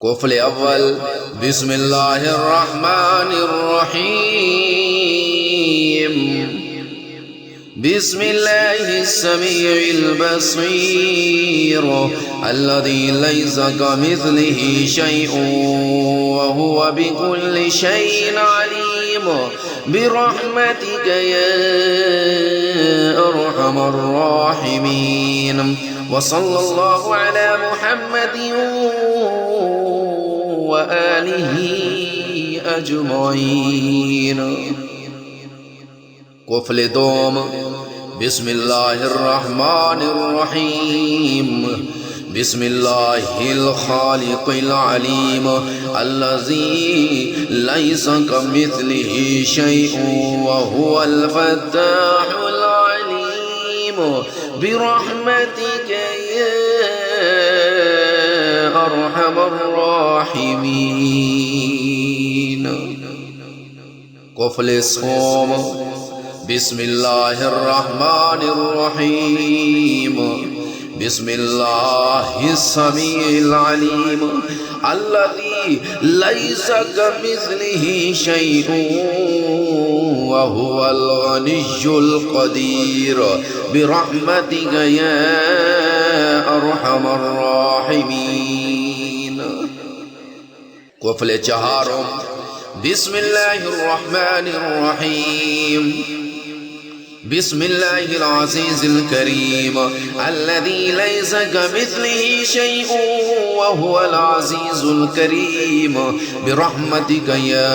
कुफ्ल अव्वल बिस्मिल्लाहिर्रहमानिर्रहीम बिस्मिल्लाहिस्समीउल बसीर अल्लज़ी लैसा कमिस्लिही शैउन व हुवा बिकुल्लि शैइन अलीम बिरहमतिका या अरहमर राहिमीन व सल्लल्लाहु अला मुहम्मदिन व आलिहि अजमईन। कुफ्ल दोम बिस्मिल्लाहिर्रहमानिर्रहीम बिस्मिल्लाहिल खालिकिल अलीम अल्लज़ी लैसा कमिस्लिही शैउन व हुवल फत्ताहुल अलीम बिरहमतिका या अरहमर राहिमीन। कुफ्ल सोम बिस्मिल्लाहिर्रहमानिर्रहीम बिस्मिल्लाहिस्समीउल अलीम अल्लज़ी लैसा कमिस्लिही शैउन व हुवल गनिय्युल क़दीर बिरहमतिका या अरहमर राहिमीन। कुफ्ल चहारम बिस्मिल्लाहिर्रहमानिर्रहीम बिस्मिल्लाहिल अज़ीज़िल करीम अल्लज़ी लैसा कमिस्लिही शैउन व हुवल अज़ीज़ुल करीम बिरहमतिका या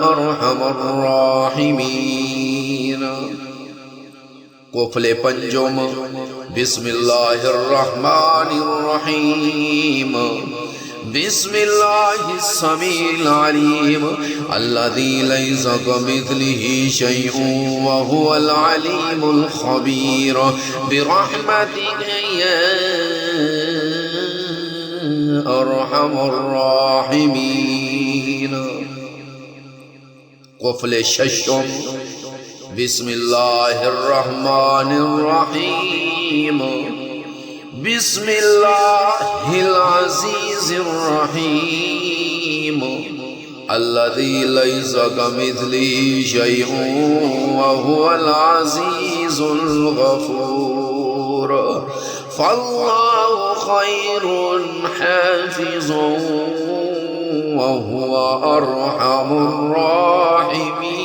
अरहमर राहिमीन। कुफ्ल पंजम बिस्मिल्लाहिर्रहमानिर्रहीम बिस्मिल्लाहिस्समीउल अलीम अल्लज़ी लैसा कमिस्लिही शैउन व हुवल अलीमुल खबीर बिरहमतिका या अरहमर राहिमीन। कुफ्ल शशम बिस्मिल्लाहिर्रहमानिर्रहीम बिस्मिल्लाहिल अज़ीज़िर रहीम अल्लज़ी लैसा कमिस्लिही शैउन व हुवल अज़ीज़ुल गफ़ूर फ़ल्लाहु खैरुन हाफ़िज़न व हुवा अरहमुर राहिमीन।